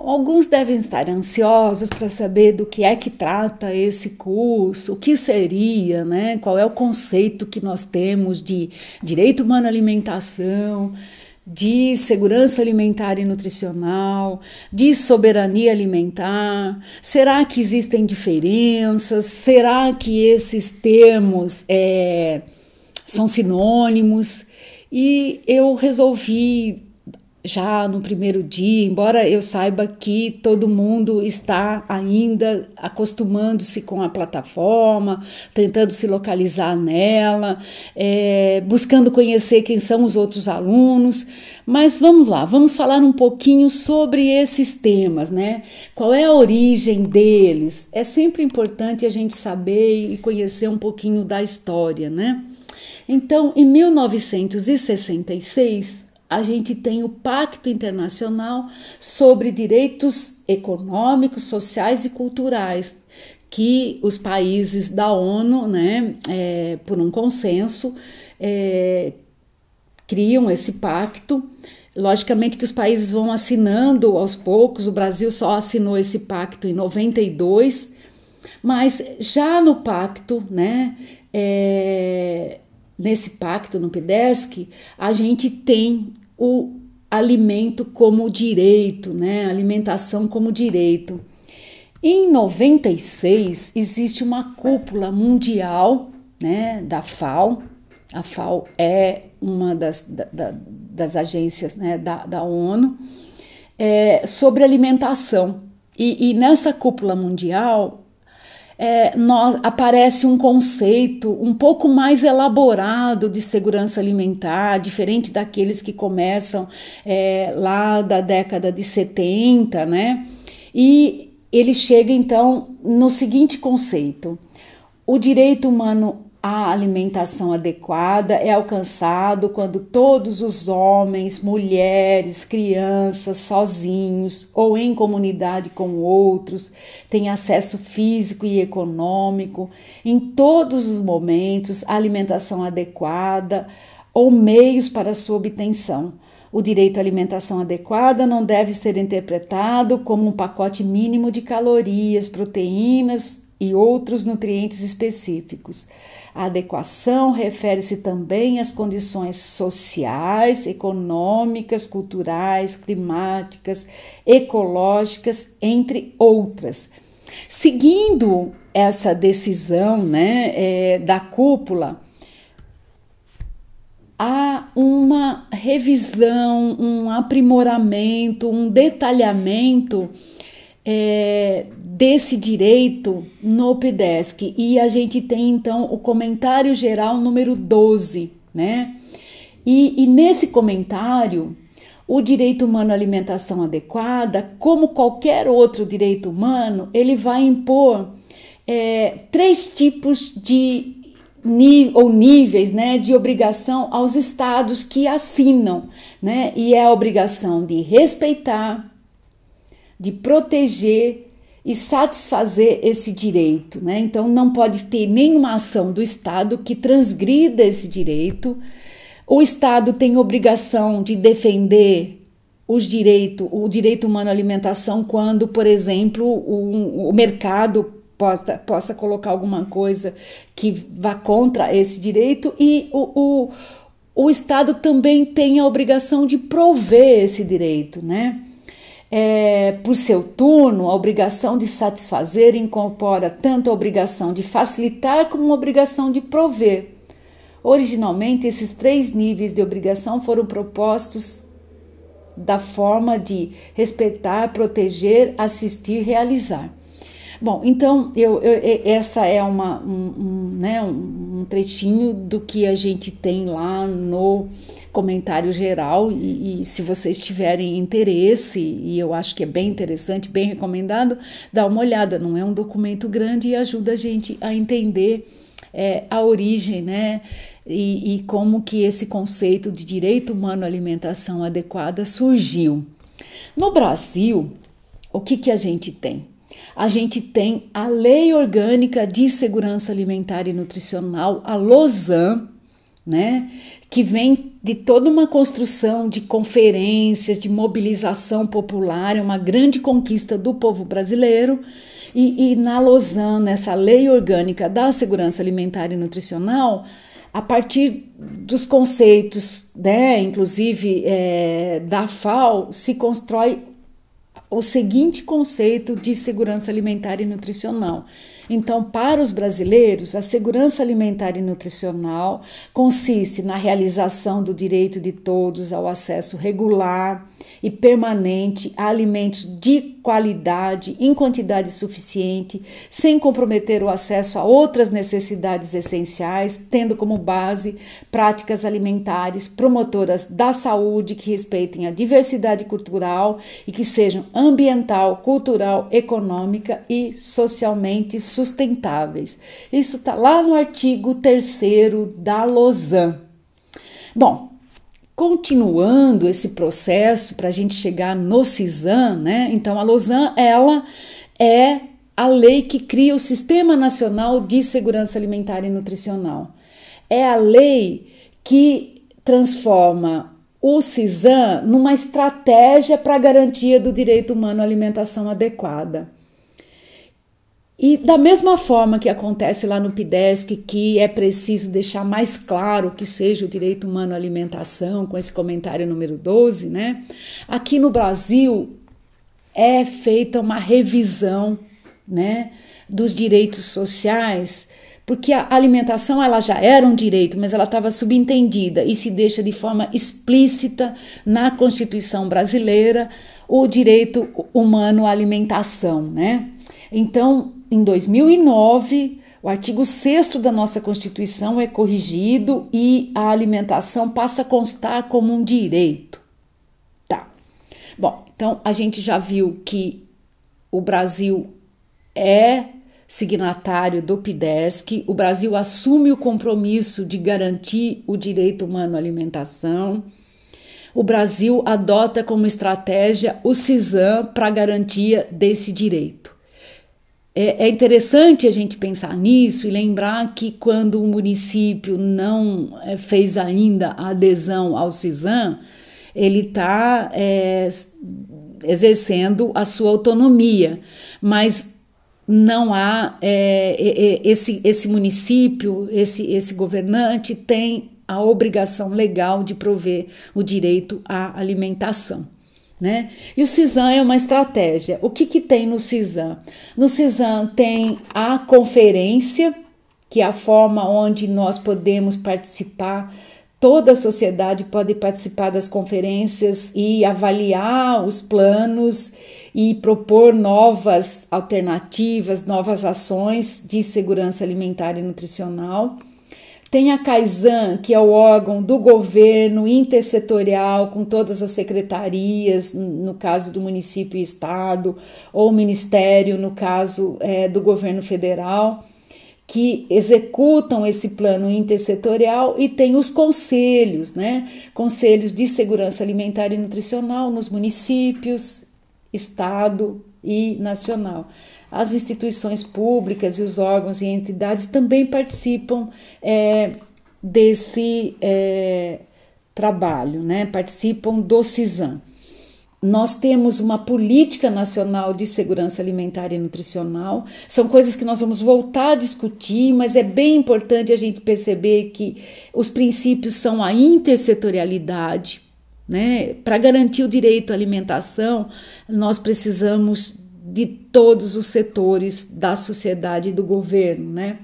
Alguns devem estar ansiosos para saber do que é que trata esse curso, o que seria, né? Qual é o conceito que nós temos de direito humano à alimentação, de segurança alimentar e nutricional, de soberania alimentar. Será que existem diferenças? Será que esses termos são sinônimos? E eu resolvi já no primeiro dia, embora eu saiba que todo mundo está ainda acostumando-se com a plataforma, tentando se localizar nela, buscando conhecer quem são os outros alunos, mas vamos lá, vamos falar um pouquinho sobre esses temas, né? Qual é a origem deles? É sempre importante a gente saber e conhecer um pouquinho da história, né? Então, em 1966, a gente tem o Pacto Internacional sobre Direitos Econômicos, Sociais e Culturais, que os países da ONU, né, por um consenso, criam esse pacto. Logicamente que os países vão assinando aos poucos, o Brasil só assinou esse pacto em 92, mas já no pacto, né, nesse pacto, no PDESC, a gente tem o alimento como direito, né? Alimentação como direito. Em 96, existe uma cúpula mundial, né, da FAO. A FAO é uma das agências, né, da ONU, sobre alimentação. E nessa cúpula mundial, aparece um conceito um pouco mais elaborado de segurança alimentar, diferente daqueles que começam lá da década de 70, né? E ele chega então no seguinte conceito: o direito humano à alimentação adequada é alcançado quando todos os homens, mulheres, crianças, sozinhos ou em comunidade com outros, têm acesso físico e econômico, em todos os momentos, à alimentação adequada ou meios para sua obtenção. O direito à alimentação adequada não deve ser interpretado como um pacote mínimo de calorias, proteínas e outros nutrientes específicos. A adequação refere-se também às condições sociais, econômicas, culturais, climáticas, ecológicas, entre outras. Seguindo essa decisão, né, da cúpula, há uma revisão, um aprimoramento, um detalhamento desse direito no PDESC, e a gente tem então o comentário geral número 12, né? E nesse comentário, o direito humano à alimentação adequada, como qualquer outro direito humano, ele vai impor 3 tipos de níveis, né, de obrigação aos estados que assinam, né? E é a obrigação de respeitar, de proteger e satisfazer esse direito, né? Então não pode ter nenhuma ação do Estado que transgrida esse direito. O Estado tem obrigação de defender o direito humano à alimentação quando, por exemplo, o mercado possa colocar alguma coisa que vá contra esse direito, e o Estado também tem a obrigação de prover esse direito, né? Por seu turno, a obrigação de satisfazer incorpora tanto a obrigação de facilitar como a obrigação de prover. Originalmente, esses 3 níveis de obrigação foram propostos da forma de respeitar, proteger, assistir, realizar. Bom, então essa é um trechinho do que a gente tem lá no comentário geral, e se vocês tiverem interesse, e eu acho que é bem interessante, bem recomendado, dá uma olhada. Não é um documento grande e ajuda a gente a entender a origem, né, e como que esse conceito de direito humano à alimentação adequada surgiu. No Brasil, o que a gente tem? A gente tem a Lei Orgânica de Segurança Alimentar e Nutricional, a LOSAN, né? Que vem de toda uma construção de conferências, de mobilização popular, é uma grande conquista do povo brasileiro. E na Lausanne, nessa lei orgânica da segurança alimentar e nutricional, a partir dos conceitos, né, inclusive da FAO, se constrói o seguinte conceito de segurança alimentar e nutricional. Então, para os brasileiros, a segurança alimentar e nutricional consiste na realização do direito de todos ao acesso regular e permanente a alimentos de qualidade, em quantidade suficiente, sem comprometer o acesso a outras necessidades essenciais, tendo como base práticas alimentares promotoras da saúde que respeitem a diversidade cultural e que sejam ambiental, cultural, econômica e socialmente sustentáveis. Isso está lá no artigo 3º da Lausanne. Bom, continuando esse processo para a gente chegar no CISAM, né? Então a Lausanne, ela é a lei que cria o Sistema Nacional de Segurança Alimentar e Nutricional. É a lei que transforma o CISAM numa estratégia para a garantia do direito humano à alimentação adequada. E da mesma forma que acontece lá no PIDESC, que é preciso deixar mais claro que seja o direito humano à alimentação, com esse comentário número 12, né? Aqui no Brasil é feita uma revisão, né, dos direitos sociais, porque a alimentação ela já era um direito, mas ela estava subentendida e se deixa de forma explícita na Constituição brasileira o direito humano à alimentação, né? Então, em 2009, o artigo 6º da nossa Constituição é corrigido e a alimentação passa a constar como um direito. Tá. Bom, então a gente já viu que o Brasil é signatário do PIDESC, o Brasil assume o compromisso de garantir o direito humano à alimentação. O Brasil adota como estratégia o CISAM para a garantia desse direito. É interessante a gente pensar nisso e lembrar que quando o município não fez ainda a adesão ao CISAM, ele está exercendo a sua autonomia, mas não há esse município, esse governante tem a obrigação legal de prover o direito à alimentação. Né? E o CISAM é uma estratégia. O que tem no CISAM? No CISAM tem a conferência, que é a forma onde nós podemos participar, toda a sociedade pode participar das conferências e avaliar os planos e propor novas alternativas, novas ações de segurança alimentar e nutricional. Tem a CAISAN, que é o órgão do governo intersetorial, com todas as secretarias, no caso do município e estado, ou ministério, no caso do governo federal, que executam esse plano intersetorial, e tem os conselhos, né? Conselhos de segurança alimentar e nutricional nos municípios, estado e nacional. As instituições públicas e os órgãos e entidades também participam desse trabalho, né? Participam do CISAM. Nós temos uma política nacional de segurança alimentar e nutricional, são coisas que nós vamos voltar a discutir, mas é bem importante a gente perceber que os princípios são a intersetorialidade, né? Para garantir o direito à alimentação, nós precisamos de todos os setores da sociedade e do governo, né?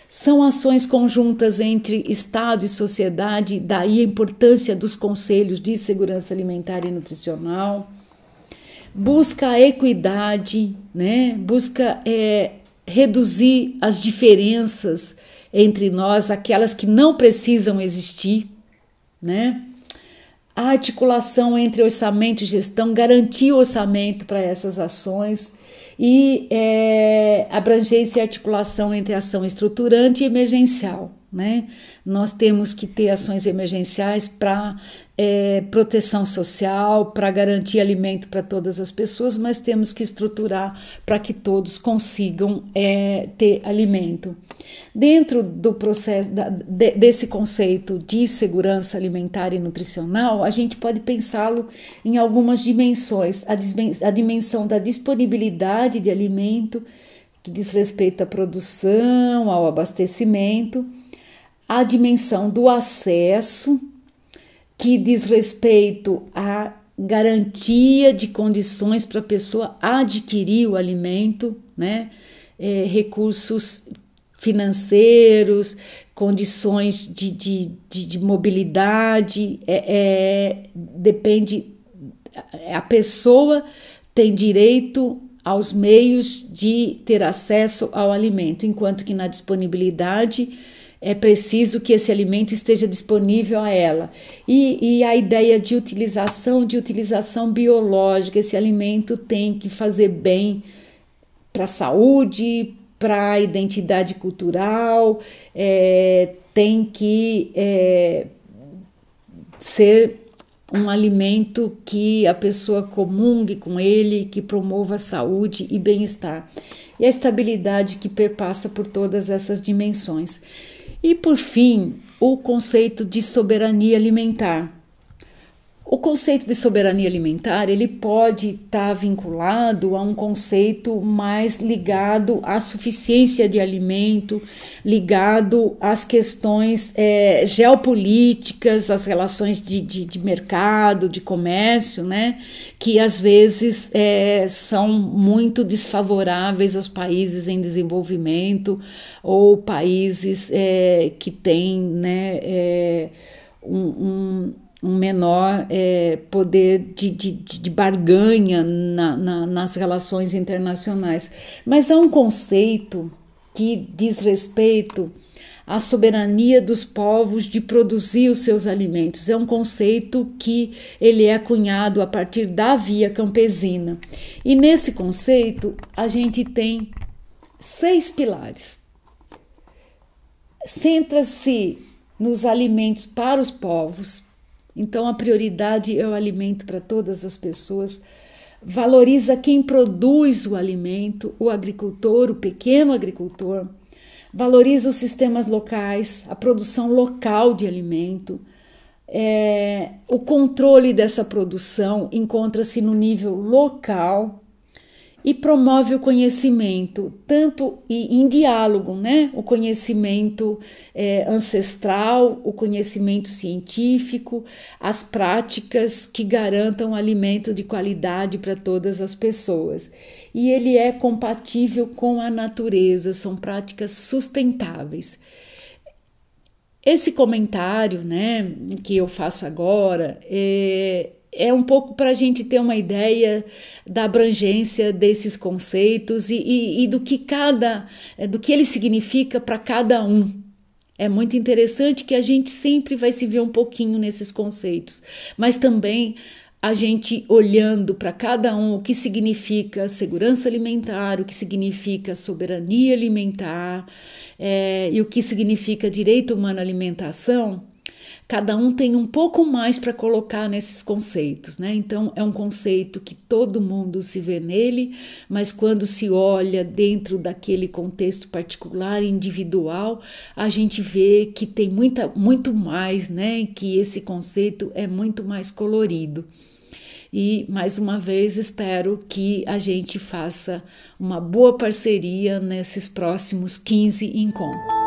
São ações conjuntas entre Estado e sociedade, daí a importância dos conselhos de segurança alimentar e nutricional. Busca a equidade, né? Busca reduzir as diferenças entre nós, aquelas que não precisam existir, né? A articulação entre orçamento e gestão, garantir o orçamento para essas ações e abrangência e articulação entre ação estruturante e emergencial, né? Nós temos que ter ações emergenciais para proteção social, para garantir alimento para todas as pessoas, mas temos que estruturar para que todos consigam ter alimento. Dentro do processo desse conceito de segurança alimentar e nutricional, a gente pode pensá-lo em algumas dimensões. A dimensão da disponibilidade de alimento, que diz respeito à produção, ao abastecimento, a dimensão do acesso, que diz respeito à garantia de condições para a pessoa adquirir o alimento, né? Recursos financeiros, condições de mobilidade, depende, a pessoa tem direito aos meios de ter acesso ao alimento, enquanto que na disponibilidade é preciso que esse alimento esteja disponível a ela. E a ideia de utilização biológica, esse alimento tem que fazer bem para a saúde, para a identidade cultural, tem que ser um alimento que a pessoa comungue com ele, que promova a saúde e bem-estar. E a estabilidade que perpassa por todas essas dimensões. E, por fim, o conceito de soberania alimentar. O conceito de soberania alimentar, ele pode estar vinculado a um conceito mais ligado à suficiência de alimento, ligado às questões geopolíticas, às relações de mercado, de comércio, né? Que às vezes são muito desfavoráveis aos países em desenvolvimento ou países que têm, né, um menor poder de barganha nas relações internacionais. Mas há um conceito que diz respeito à soberania dos povos de produzir os seus alimentos. É um conceito que ele é cunhado a partir da via campesina. E nesse conceito a gente tem 6 pilares. Centra-se nos alimentos para os povos. Então, a prioridade é o alimento para todas as pessoas. Valoriza quem produz o alimento, o agricultor, o pequeno agricultor. Valoriza os sistemas locais, a produção local de alimento. O controle dessa produção encontra-se no nível local e promove o conhecimento, tanto em diálogo, né? O conhecimento ancestral, o conhecimento científico, as práticas que garantam alimento de qualidade para todas as pessoas. E ele é compatível com a natureza, são práticas sustentáveis. Esse comentário, né, que eu faço agora é um pouco para a gente ter uma ideia da abrangência desses conceitos e do que ele significa para cada um. É muito interessante que a gente sempre vai se ver um pouquinho nesses conceitos, mas também a gente olhando para cada um o que significa segurança alimentar, o que significa soberania alimentar e o que significa direito humano à alimentação. Cada um tem um pouco mais para colocar nesses conceitos, né? Então, é um conceito que todo mundo se vê nele, mas quando se olha dentro daquele contexto particular, individual, a gente vê que tem muito mais, né? Que esse conceito é muito mais colorido. E, mais uma vez, espero que a gente faça uma boa parceria nesses próximos 15 encontros.